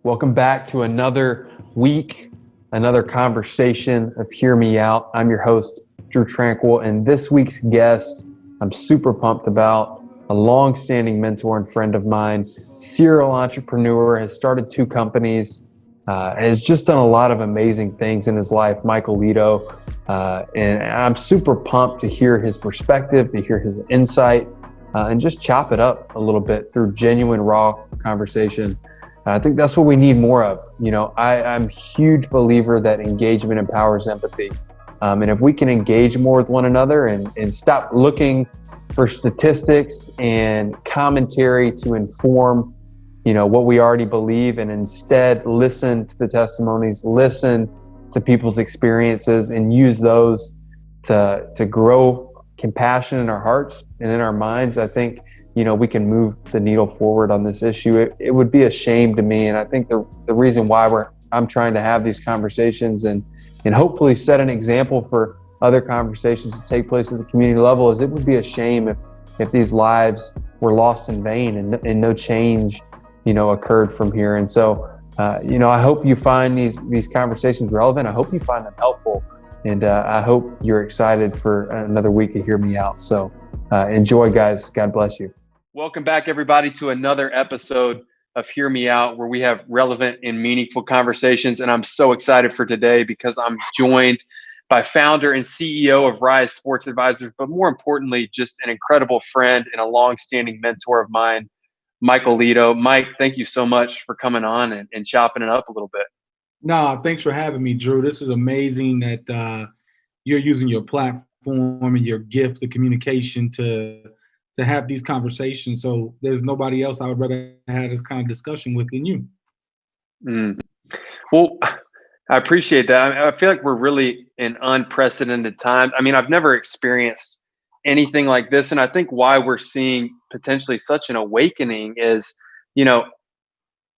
Welcome back to another week, another conversation of Hear Me Out. I'm your host, Drew Tranquil, and this week's guest, I'm super pumped about, a long-standing mentor and friend of mine, serial entrepreneur, has started 2 companies, has just done a lot of amazing things in his life, Michael Ledo. And I'm super pumped to hear his perspective, to hear his insight, and just chop it up a little bit through genuine, raw conversation. I think that's what we need more of. I'm a huge believer that engagement empowers empathy. And if we can engage more with one another and stop looking for statistics and commentary to inform, what we already believe, and instead listen to the testimonies, listen to people's experiences, and use those to grow compassion in our hearts and in our minds, I think, we can move the needle forward on this issue. It would be a shame to me. And I think the reason why I'm trying to have these conversations and hopefully set an example for other conversations to take place at the community level is it would be a shame if these lives were lost in vain and no change, occurred from here. And so, I hope you find these conversations relevant. I hope you find them helpful. And I hope you're excited for another week of Hear Me Out. So enjoy, guys. God bless you. Welcome back, everybody, to another episode of Hear Me Out, where we have relevant and meaningful conversations. And I'm so excited for today because I'm joined by founder and CEO of Rise Sports Advisors, but more importantly, just an incredible friend and a longstanding mentor of mine, Michael Ledo. Mike, thank you so much for coming on and chopping it up a little bit. No, thanks for having me, Drew. This is amazing that you're using your platform and your gift of communication to have these conversations. So there's nobody else I would rather have this kind of discussion with than you. Well, I appreciate that. I feel like we're really in unprecedented times. I mean, I've never experienced anything like this. And I think why we're seeing potentially such an awakening is,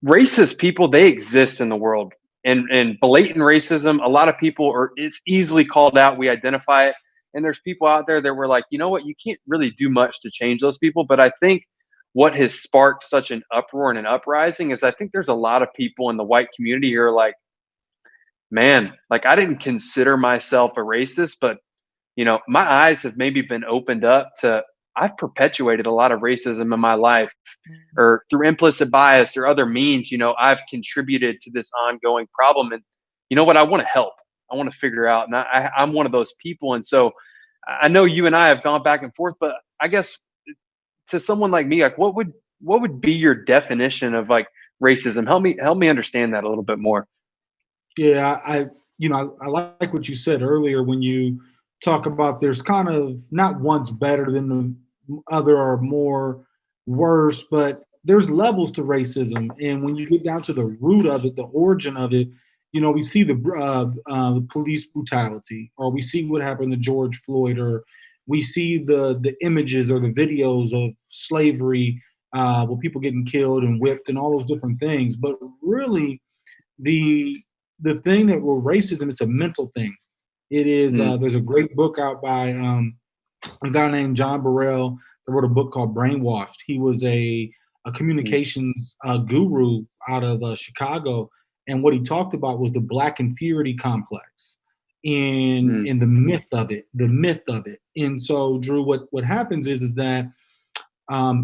racist people, they exist in the world. And blatant racism, a lot of people it's easily called out. We identify it. And there's people out there that were like, you know what, you can't really do much to change those people. But I think what has sparked such an uproar and an uprising is I think there's a lot of people in the white community here like, man, like I didn't consider myself a racist, but my eyes have maybe been opened up to I've perpetuated a lot of racism in my life, or through implicit bias or other means, I've contributed to this ongoing problem. And you know what? I want to help. I want to figure out. And I'm one of those people. And so I know you and I have gone back and forth, but I guess to someone like me, like what would be your definition of like racism? Help me understand that a little bit more. Yeah, I like what you said earlier when you talk about there's kind of not one's better than the other or more worse, but there's levels to racism. And when you get down to the root of it, the origin of it, we see the police brutality, or we see what happened to George Floyd, or we see the images or the videos of slavery, with people getting killed and whipped and all those different things. But really, the thing that with racism, it's a mental thing. It is. There's a great book out by a guy named John Burrell that wrote a book called Brainwashed. He was a communications guru out of Chicago, and what he talked about was the Black inferiority complex and the myth of it. And so, Drew, what happens is that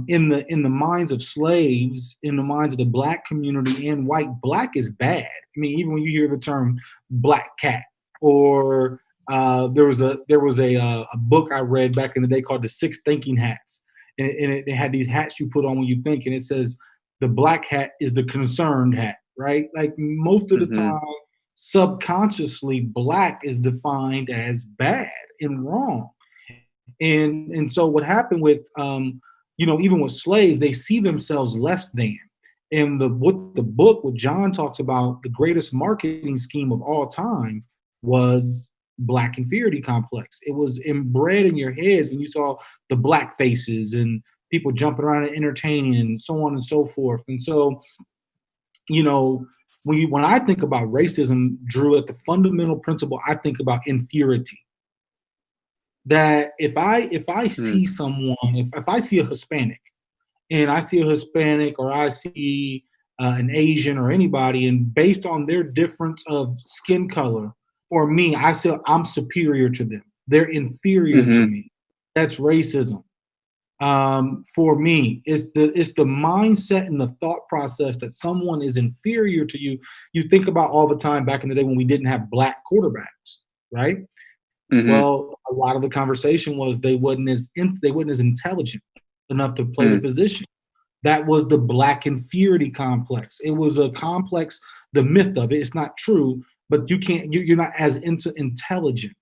in the minds of slaves, in the minds of the Black community and white, Black is bad. I mean, even when you hear the term black cat, or there was a book I read back in the day called The Six Thinking Hats, and it had these hats you put on when you think, and it says the black hat is the concerned hat, right? Like most of the time, subconsciously, Black is defined as bad and wrong, and so what happened with even with slaves, they see themselves less than. And what John talks about, the greatest marketing scheme of all time was Black inferiority complex. It was inbred in your heads when you saw the Black faces and people jumping around and entertaining and so on and so forth. And so, when I think about racism, Drew, at the fundamental principle, I think about inferiority. That if I see someone, if I see a Hispanic, and I see a Hispanic, or I see an Asian or anybody, and based on their difference of skin color, for me, I say I'm superior to them. They're inferior to Mm-hmm. me. That's racism. For me, it's the mindset and the thought process that someone is inferior to you. You think about all the time back in the day when we didn't have black quarterbacks, right? Mm-hmm. Well, a lot of the conversation was they wasn't as intelligent enough to play the Mm. position. That was the black inferiority complex. It was a complex, the myth of it. It's not true, but you're not as intelligent.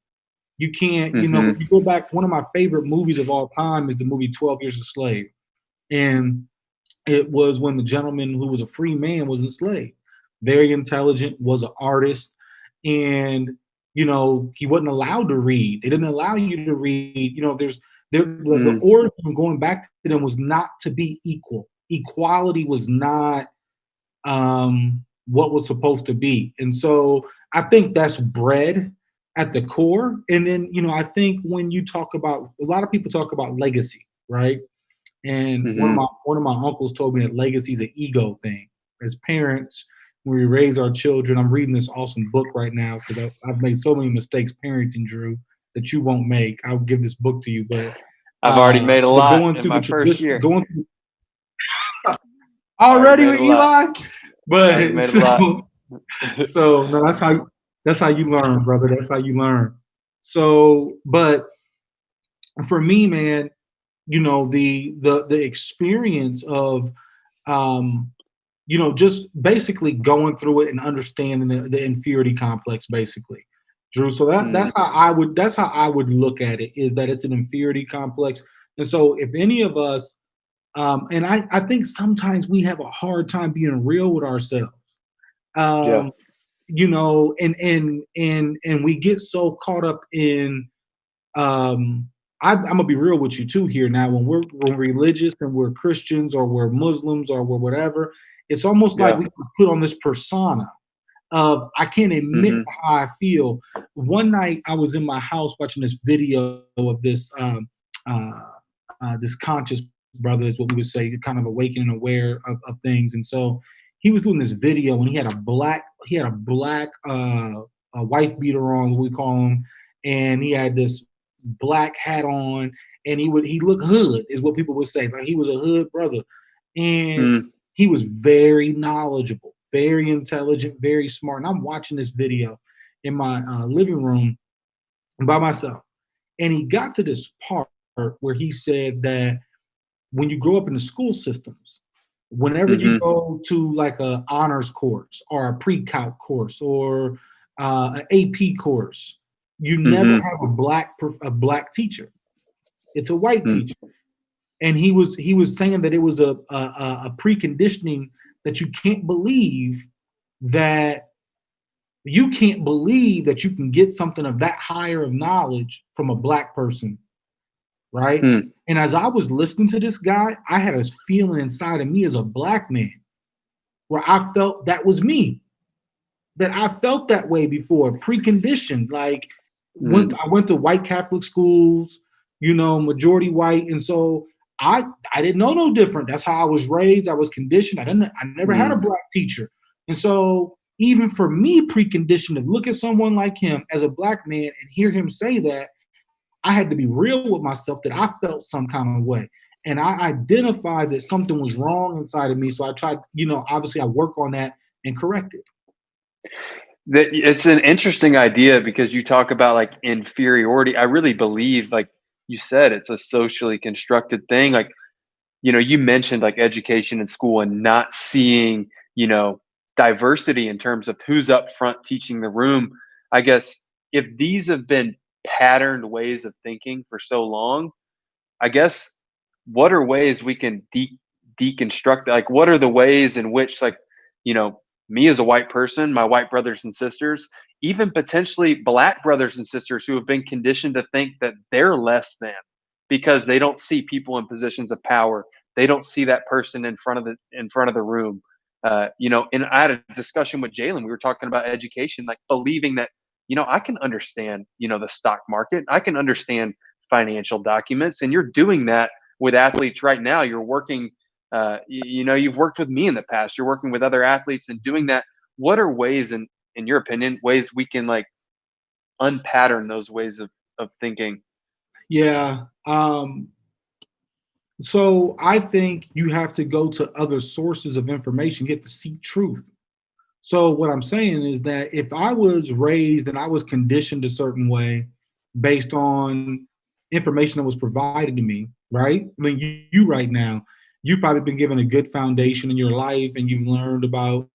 You can't, Mm-hmm. you go back, one of my favorite movies of all time is the movie 12 Years a Slave. And it was when the gentleman who was a free man was enslaved. Very intelligent, was an artist, and he wasn't allowed to read. They didn't allow you to read. The Mm. origin going back to them was not to be equal. Equality was not what was supposed to be. And so I think that's bred at the core. And then, I think when you talk about, a lot of people talk about legacy, right? And one of Mm-hmm. my one of my uncles told me that legacy is an ego thing. As parents, when we raise our children, I'm reading this awesome book right now because I've made so many mistakes parenting, Drew, that you won't make. I'll give this book to you, I've already made a but lot going in through the my first tradition, year. going through Already already made with a lot. Eli, Already but made a lot. so no, that's how you learn, brother. That's how you learn. So, but for me, man, the experience of um, just basically going through it and understanding the inferiority complex, basically, Drew. So Mm. that's how I would look at it, is that it's an inferiority complex. And so if any of us, and I think sometimes we have a hard time being real with ourselves. Yeah. Um, and we get so caught up in I'm gonna be real with you too here now. When we're religious and we're Christians or we're Muslims or we're whatever, it's almost like Yeah. we put on this persona of I can't admit Mm-hmm. how I feel. One night I was in my house watching this video of uh, this conscious brother, is what we would say, kind of awakening, aware of things. And so he was doing this video and he had a black a wife beater on, what we call him, and he had this black hat on, and he looked hood, is what people would say. Like he was a hood brother. And Mm. he was very knowledgeable, very intelligent, very smart. And I'm watching this video in my living room by myself. And he got to this part where he said that when you grow up in the school systems, whenever you Mm-hmm. go to like a honors course or a pre-calc course or an AP course, you never Mm-hmm. have a black teacher. It's a white Mm. teacher. And he was saying that it was a preconditioning, that that you can't believe that you can get something of that higher of knowledge from a black person, right? Mm. And as I was listening to this guy, I had a feeling inside of me as a black man where I felt that was me, that I felt that way before, preconditioned. Like Mm. I went to white Catholic schools, majority white, and so I didn't know no different. That's how I was raised. I was conditioned. I never had a Mm. black teacher, and so even for me, preconditioned to look at someone like him as a black man and hear him say that, I had to be real with myself that I felt some kind of way. And I identified that something was wrong inside of me. So I tried, obviously I work on that and correct it. That it's an interesting idea because you talk about like inferiority. I really believe, like you said, it's a socially constructed thing. Like, you mentioned like education in school and not seeing, diversity in terms of who's up front teaching the room. I guess if these have been patterned ways of thinking for so long, I guess what are ways we can deconstruct? Like, what are the ways in which, like, you know, me as a white person, my white brothers and sisters, even potentially black brothers and sisters who have been conditioned to think that they're less than because they don't see people in positions of power. They don't see that person in front of the room. And I had a discussion with Jalen. We were talking about education, like believing that I can understand the stock market. I can understand financial documents, and you're doing that with athletes right now. You're working You've worked with me in the past. You're working with other athletes and doing that. What are ways, in your opinion, ways we can like unpattern those ways of thinking? Yeah. So I think you have to go to other sources of information. You have to seek truth. So what I'm saying is that if I was raised and I was conditioned a certain way based on information that was provided to me, right? I mean, you right now, you've probably been given a good foundation in your life and you've learned about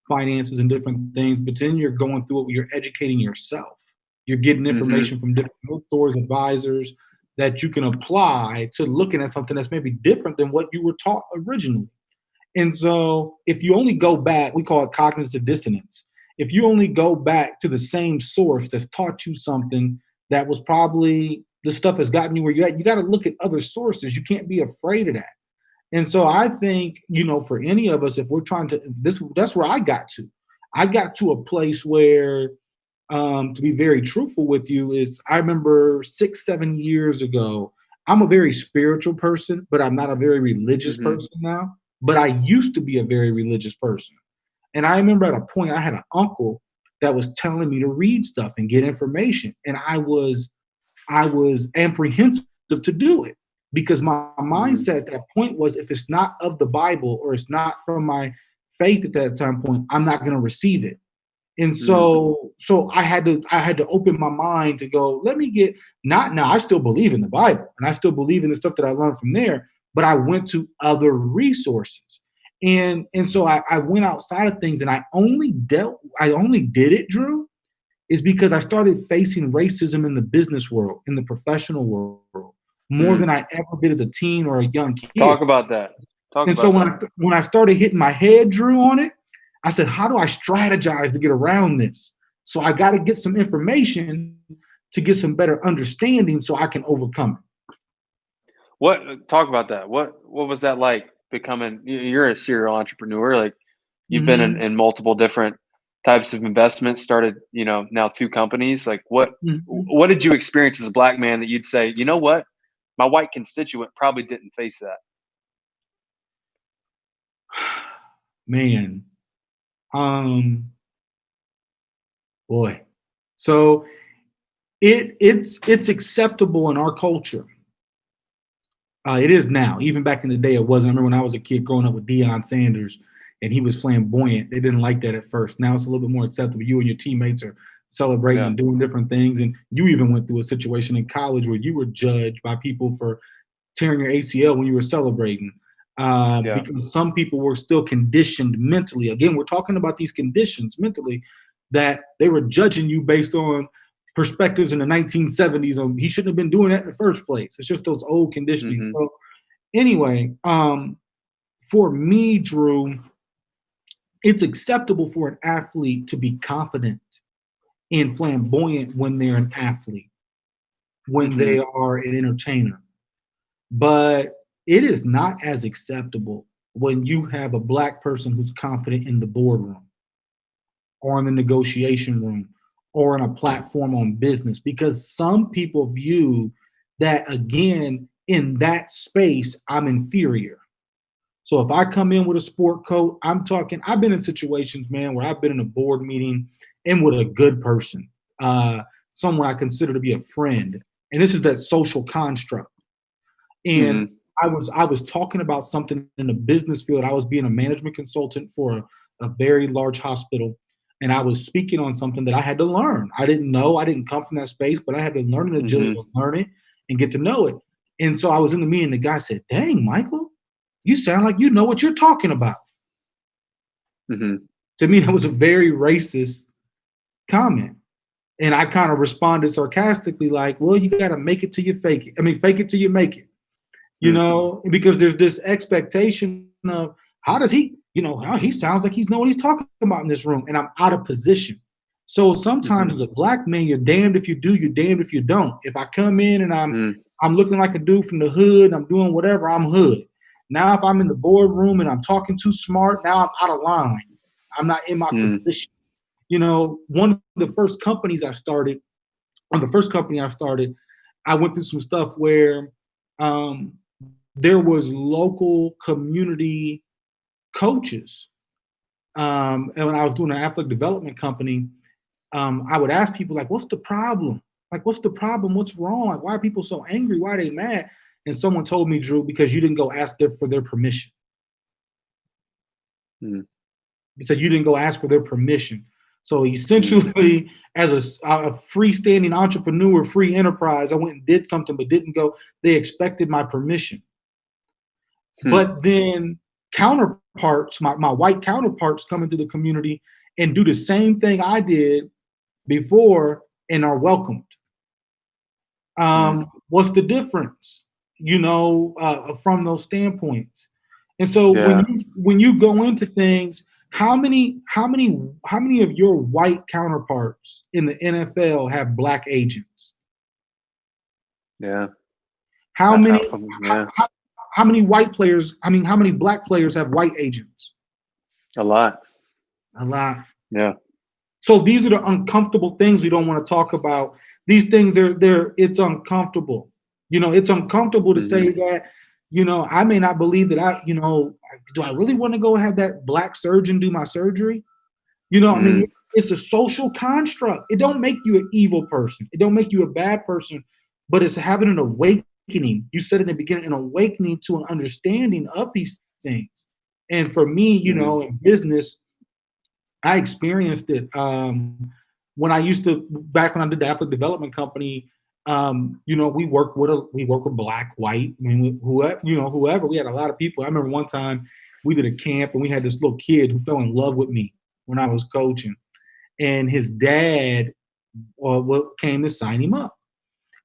finances and different things, but then you're going through it, you're educating yourself. You're getting Mm-hmm. information from different mentors, advisors that you can apply to looking at something that's maybe different than what you were taught originally. And so if you only go back, we call it cognitive dissonance. If you only go back to the same source that's taught you something that was probably the stuff that's gotten you where you're at, you got to look at other sources. You can't be afraid of that. And so I think, for any of us, if we're trying to, that's where I got to. I got to a place where, to be very truthful with you, is I remember 6, 7 years ago, I'm a very spiritual person, but I'm not a very religious Mm-hmm. person now. But I used to be a very religious person. And I remember at a point I had an uncle that was telling me to read stuff and get information. And I was apprehensive to do it because my Mm-hmm. mindset at that point was if it's not of the Bible or it's not from my faith at that time point, I'm not going to receive it. And so I had to open my mind to go, let me get not now. I still believe in the Bible and I still believe in the stuff that I learned from there, but I went to other resources. And so I went outside of things and I only did it, Drew, is because I started facing racism in the business world, in the professional world, more Mm. than I ever did as a teen or a young kid. Talk about that. Talk And so about when that. I started hitting my head, Drew, on it, I said, how do I strategize to get around this? So I got to get some information to get some better understanding so I can overcome What talk about that? What was that like becoming you're a serial entrepreneur, like it. you've been in multiple different types of investments, started, now two companies. Like Mhm. what did you experience as a black man that you'd say, you know what? My white constituent probably didn't face that. Man, um, boy. So it's acceptable in our culture. It is now. Even back in the day, it wasn't. I remember when I was a kid growing up with Deion Sanders, and he was flamboyant. They didn't like that at first. Now it's a little bit more acceptable. You and your teammates are celebrating Yeah. and doing different things, and you even went through a situation in college where you were judged by people for tearing your ACL when you were celebrating, Yeah. because some people were still conditioned mentally. Again, we're talking about these conditions mentally that they were judging you based on perspectives in the 1970s on he shouldn't have been doing that in the first place. It's just those old conditioning. Mm-hmm. So anyway, for me, Drew, it's acceptable for an athlete to be confident and flamboyant when they're an athlete, when Mm-hmm. they are an entertainer. But it is not as acceptable when you have a black person who's confident in the boardroom or in the negotiation room or in a platform on business, because some people view that, again, in that space, I'm inferior. So if I come in with a sport coat, I've been in situations, man, where I've been in a board meeting and with a good person, someone I consider to be a friend. And this is that social construct. And Mm-hmm. I was talking about something in the business field. I was being a management consultant for a very large hospital, and I was speaking on something that I had to learn. I didn't know. I didn't come from that space, but I had to learn an agility Mm-hmm. to learn it and get to know it. And so I was in the meeting. The guy said, "Dang, Michael, you sound like you know what you're talking about." Mm-hmm. To me, that was a very racist comment. And I kind of responded sarcastically, like, "Well, you got to make it till you fake it. I mean, fake it till you make it." Because there's this expectation of how does he, how he sounds like he's know what he's talking about in this room, and I'm out of position. So sometimes Mm-hmm. as a black man, you're damned if you do, you're damned if you don't. If I come in and Mm-hmm. I'm looking like a dude from the hood, I'm doing whatever, I'm hood. Now if I'm in the boardroom and I'm talking too smart, now I'm out of line. I'm not in my Mm-hmm. position. One of the first companies I started, or the first company I started, I went through some stuff where um, there was local community coaches. And when I was doing an athletic development company, I would ask people like, "What's the problem? Like, what's the problem? What's wrong? Like, why are people so angry? Why are they mad?" And someone told me, Drew, because you didn't go ask them for their permission. Mm. He said you didn't go ask for their permission. So essentially, as a freestanding entrepreneur, free enterprise, I went and did something, but didn't go. They expected my permission. But then counterparts, my white counterparts come into the community and do the same thing I did before and are welcomed. What's the difference, from those standpoints? And so Yeah. when you go into things, how many of your white counterparts in the NFL have black agents? Yeah. How Not many half of them, yeah. how many white players, how many black players have white agents? A lot. A lot. Yeah. So these are the uncomfortable things we don't want to talk about. These things, it's uncomfortable. It's uncomfortable to say that, I may not believe that do I really want to go have that black surgeon do my surgery? I mean, it's a social construct. It don't make you an evil person. It don't make you a bad person, but it's having an awakening. You said in the beginning, an awakening to an understanding of these things. And for me, in business, I experienced it when I back when I did the athletic development company. We work with black, white, I mean, whoever. We had a lot of people. I remember one time we did a camp and we had this little kid who fell in love with me when I was coaching, and his dad came to sign him up.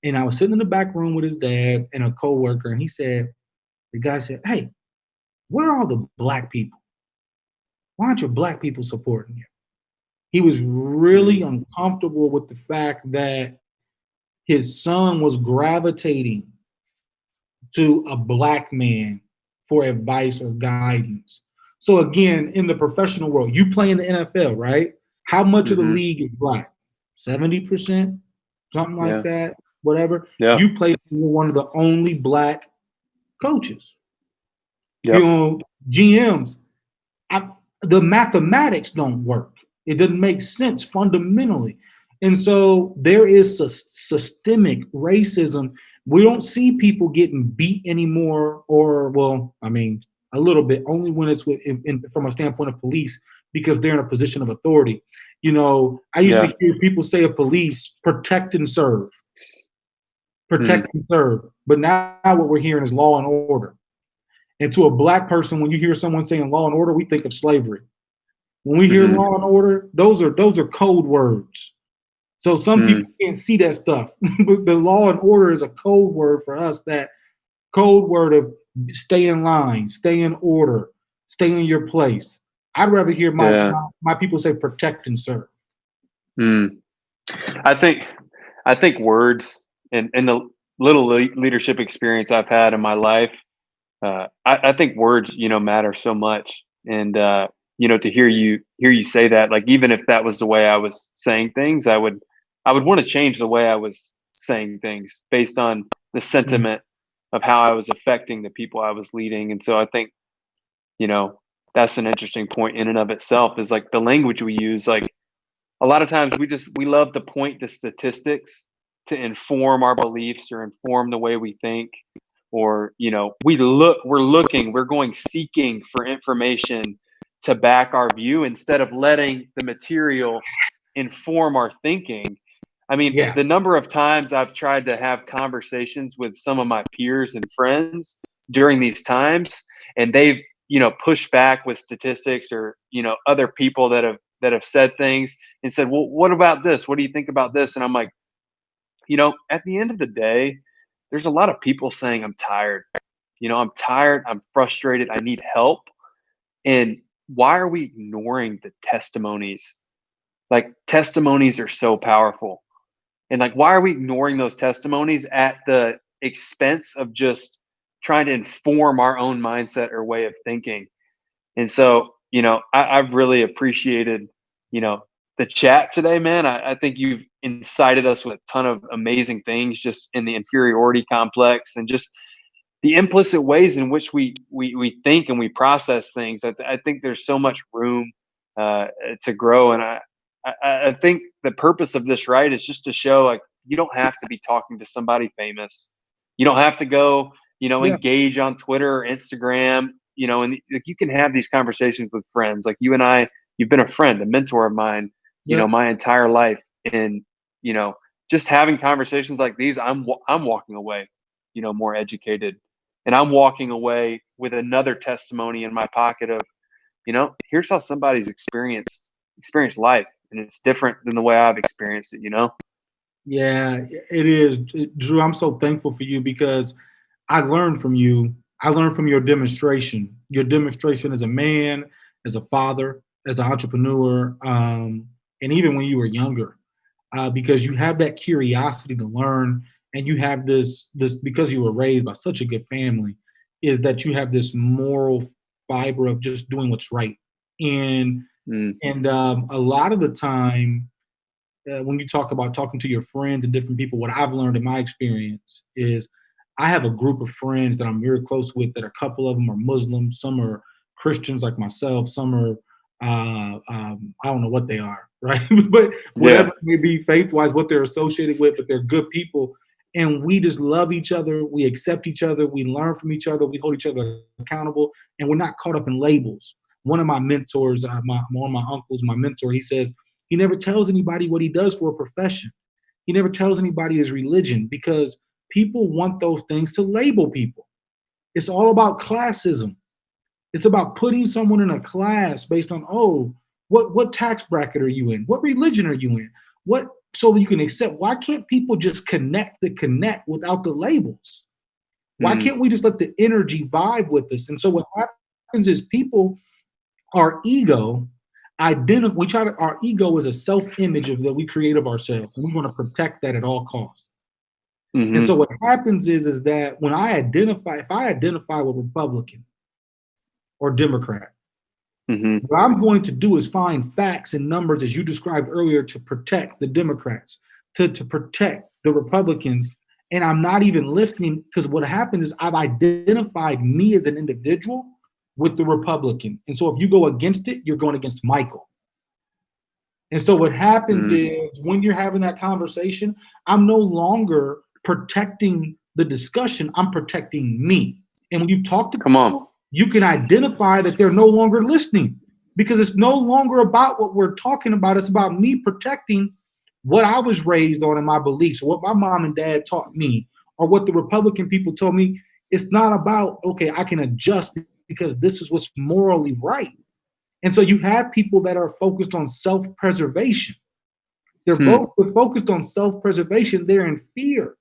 And I was sitting in the back room with his dad and a coworker, and the guy said, "Hey, where are all the black people? Why aren't your black people supporting you?" He was really uncomfortable with the fact that his son was gravitating to a black man for advice or guidance. So again, in the professional world, you play in the NFL, right? How much of the league is black? 70%, something like that, whatever. Yeah. You play for one of the only black coaches. Yep. GMs, the mathematics don't work. It doesn't make sense fundamentally. And so there is systemic racism. We don't see people getting beat anymore, or, well, I mean, a little bit, only when it's from a standpoint of police, because they're in a position of authority. I used to hear people say of police, protect and serve. Protect and serve. But now what we're hearing is law and order. And to a black person, when you hear someone saying law and order, we think of slavery. When we hear law and order, those are code words. So some people can't see that stuff. But the law and order is a code word for us, that code word of stay in line, stay in order, stay in your place. I'd rather hear my people say protect and serve. I think words and the little leadership experience I've had in my life, I think words, matter so much. And, to hear you say that, like, even if that was the way I was saying things, I would want to change the way I was saying things based on the sentiment of how I was affecting the people I was leading. And so I think, that's an interesting point in and of itself, is like the language we use. Like, a lot of times we love to point to statistics to inform our beliefs or inform the way we think. Or, we're going seeking for information to back our view instead of letting the material inform our thinking. I mean, the number of times I've tried to have conversations with some of my peers and friends during these times, and they've, pushed back with statistics or, other people that have said things and said, "Well, what about this? What do you think about this?" And I'm like, at the end of the day, there's a lot of people saying, "I'm tired. I'm tired. I'm frustrated. I need help." And why are we ignoring the testimonies? Like, testimonies are so powerful. And like, why are we ignoring those testimonies at the expense of just trying to inform our own mindset or way of thinking? And so, I've really appreciated, the chat today, man. I think you've incited us with a ton of amazing things just in the inferiority complex and just the implicit ways in which we think and we process things. I think there's so much room to grow, and I think the purpose of this, right, is just to show, like, you don't have to be talking to somebody famous. You don't have to go, Yeah. engage on Twitter or Instagram, and like, you can have these conversations with friends. Like you and I, you've been a friend, a mentor of mine, Yeah. my entire life. And, you know, just having conversations like these, I'm walking away, more educated, and I'm walking away with another testimony in my pocket of, here's how somebody's experienced life, and it's different than the way I've experienced it. Yeah, it is. Drew, I'm so thankful for you because I learned from you. I learned from your demonstration as a man, as a father, as an entrepreneur, and even when you were younger, because you have that curiosity to learn, and you have this because you were raised by such a good family, is that you have this moral fiber of just doing what's right, and Mm, a lot of the time when you talk about talking to your friends and different people, what I've learned in my experience is I have a group of friends that I'm very close with that a couple of them are Muslims, some are Christians like myself, some are, I don't know what they are, right? But whatever yeah. it may be faith wise, what they're associated with, but they're good people. And we just love each other. We accept each other. We learn from each other. We hold each other accountable, and we're not caught up in labels. One of my mentors, one of my uncles, my mentor, he says, he never tells anybody what he does for a profession. He never tells anybody his religion because people want those things to label people. It's all about classism. It's about putting someone in a class based on, oh, what tax bracket are you in? What religion are you in? What so that you can accept. Why can't people just connect without the labels? Why Mm, can't we just let the energy vibe with us? And so what happens is people, our ego, our ego is a self-image of that we create of ourselves, and we want to protect that at all costs. And so mm-hmm, what happens is that when if I identify with Republican or Democrat, mm-hmm, what I'm going to do is find facts and numbers, as you described earlier, to protect the Democrats, to protect the Republicans. And I'm not even listening because what happened is I've identified me as an individual with the Republican. And so if you go against it, you're going against Michael. And so what happens mm. is when you're having that conversation, I'm no longer protecting the discussion, I'm protecting me. And when you talk to Come on. people, you can identify that they're no longer listening because it's no longer about what we're talking about. It's about me protecting what I was raised on and my beliefs, or what my mom and dad taught me, or what the Republican people told me. It's not about, okay, I can adjust because this is what's morally right. And so you have people that are focused on self-preservation. Hmm. They're focused on self-preservation. They're in fear.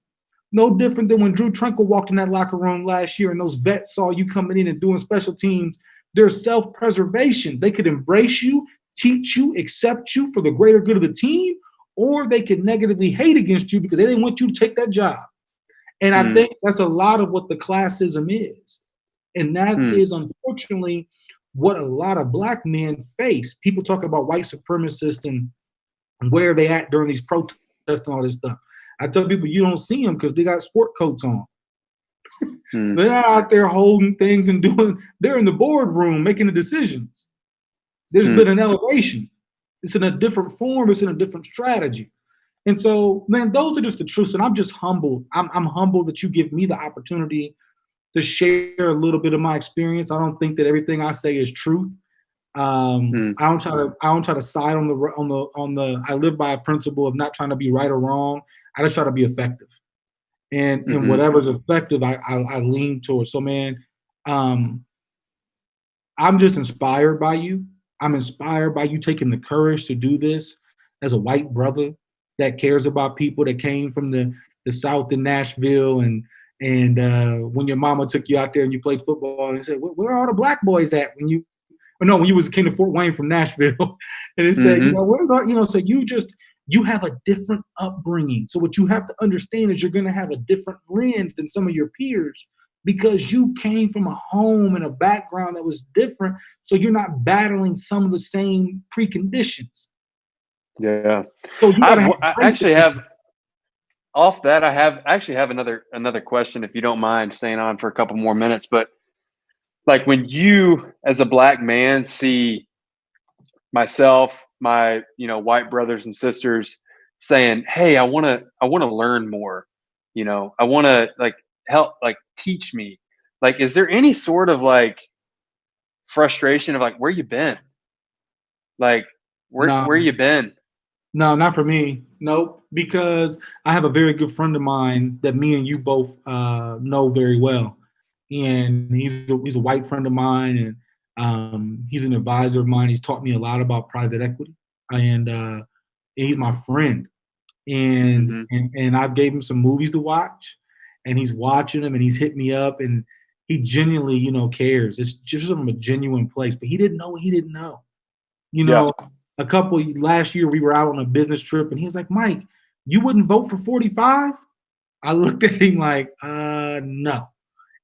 No different than when Drew Tranquil walked in that locker room last year and those vets saw you coming in and doing special teams. There's self-preservation. They could embrace you, teach you, accept you for the greater good of the team, or they could negatively hate against you because they didn't want you to take that job. And I Hmm. think that's a lot of what the classism is. And that Hmm. is unfortunately what a lot of black men face. People talk about white supremacists and where are they at during these protests and all this stuff. I tell people you don't see them because they got sport coats on. Hmm. They're not out there holding things and doing, they're in the boardroom making the decisions. There's Hmm. been an elevation. It's in a different form, it's in a different strategy. And so, man, those are just the truths. And I'm just humbled. I'm humbled that you give me the opportunity to share a little bit of my experience. I don't think that everything I say is truth. Hmm. I don't try to side on the. I live by a principle of not trying to be right or wrong. I just try to be effective, and Mm-hmm. whatever's effective, I lean towards. So, man, um, I'm just inspired by you. I'm inspired by you taking the courage to do this as a white brother that cares about people that came from the South in Nashville and when your mama took you out there and you played football and said, where are all the black boys at when you or no, when you was came to Fort Wayne from Nashville, and it said, Mm-hmm. where's our, so you have a different upbringing. So what you have to understand is you're going to have a different lens than some of your peers because you came from a home and a background that was different. So you're not battling some of the same preconditions. Yeah. So you got to have I grace. actually have off that, I actually have another question, if you don't mind staying on for a couple more minutes. But like, when you, as a black man, see myself, my white brothers and sisters saying, "Hey, I want to learn more. I want to like help, like teach me." Like, is there any sort of like frustration of like, where you been? Like, where No, you been? no, not for me. Nope. Because I have a very good friend of mine that me and you both know very well, and he's a white friend of mine, and he's an advisor of mine. He's taught me a lot about private equity, and he's my friend. And Hmm. and I've gave him some movies to watch, and he's watching them, and he's hit me up, and he genuinely, cares. It's just from a genuine place. But he didn't know what he didn't know. You Yeah. know, last year we were out on a business trip, and he was like, "Mike, you wouldn't vote for 45?" I looked at him like, no.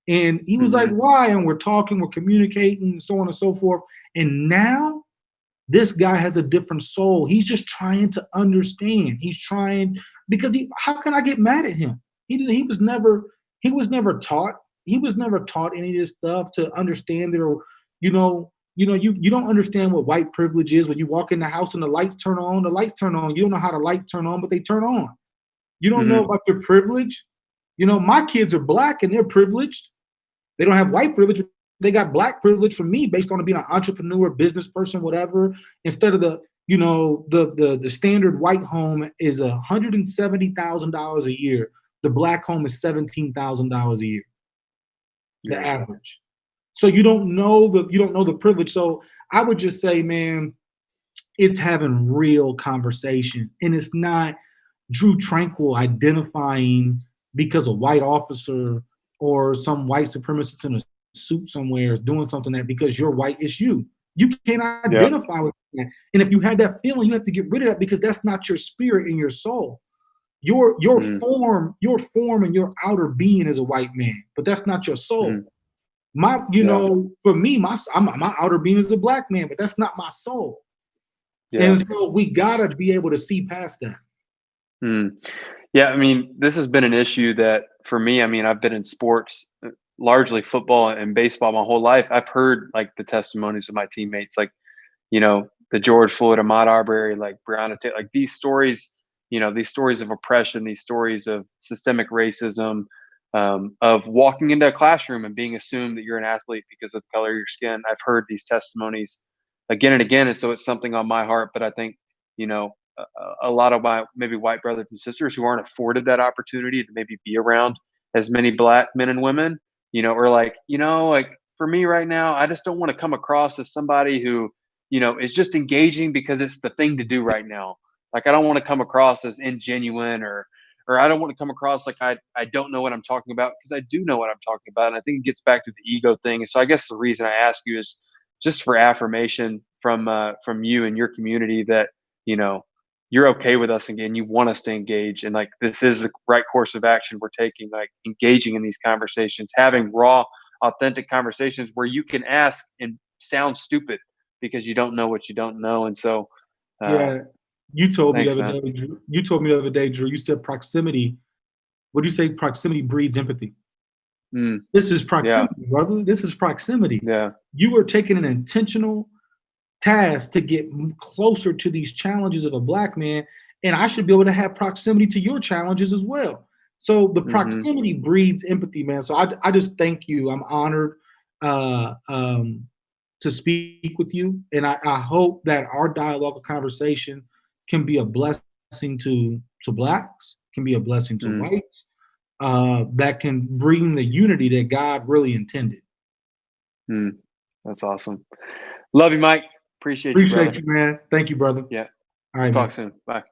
And he was like, Hmm. "Why?" And we're talking, we're communicating, so on and so forth. And now this guy has a different soul. He's just trying to understand. He's trying because how can I get mad at him? He was never taught. He was never taught any of this stuff to understand their, you don't understand what white privilege is when you walk in the house and the lights turn on. You don't know how the lights turn on, but they turn on. You don't know Hmm. about your privilege. My kids are black and they're privileged. They don't have white privilege. They got black privilege from me based on being an entrepreneur, business person, whatever. Instead of the standard white home is $170,000 a year. The black home is $17,000 a year, the Yeah. average. So you don't know the privilege. So I would just say, man, it's having real conversation, and it's not Drew Tranquil identifying because a white officer or some white supremacist in a suit somewhere is doing something that because you're white, it's you. You can't Yeah. identify with that. And if you have that feeling, you have to get rid of that because that's not your spirit and your soul. Your Mm-hmm. form and your outer being is a white man, but that's not your soul. Hmm. Yeah. For me, my outer being is a black man, but that's not my soul. Yeah. And so we gotta be able to see past that. Mm. Yeah, I mean, this has been an issue that for me, I mean, I've been in sports, largely football and baseball my whole life. I've heard like the testimonies of my teammates, like, the George Floyd, Ahmaud Arbery, like Breonna Taylor, like these stories, these stories of oppression, these stories of systemic racism, of walking into a classroom and being assumed that you're an athlete because of the color of your skin. I've heard these testimonies again and again. And so it's something on my heart. But I think, a lot of my maybe white brothers and sisters who aren't afforded that opportunity to maybe be around as many black men and women, or like, like for me right now, I just don't want to come across as somebody who, is just engaging because it's the thing to do right now. Like, I don't want to come across as ingenuine, or I don't want to come across like I don't know what I'm talking about, because I do know what I'm talking about. And I think it gets back to the ego thing. And so I guess the reason I ask you is just for affirmation from you and your community that, you know, you're okay with us and you want us to engage. And like, this is the right course of action we're taking, like engaging in these conversations, having raw, authentic conversations where you can ask and sound stupid because you don't know what you don't know. And so, uh, Yeah. You told me the thanks, other man. day, Drew, you told me the other day, Drew, you said proximity. What do you say? Proximity breeds empathy. Mm, This is yeah. proximity, brother. This is proximity. Yeah. You are taking an intentional task to get closer to these challenges of a black man, and I should be able to have proximity to your challenges as well. So the Hmm. proximity breeds empathy, man. So I just thank you. I'm honored uh, um, to speak with you, and I hope that our dialogue or conversation can be a blessing to blacks, can be a blessing to Mm, whites, that can bring the unity that God really intended. mm. That's awesome. Love you, Mike. Appreciate you, Appreciate brother. you, man. Thank you, brother. Yeah. All We'll right, talk man. soon. Bye.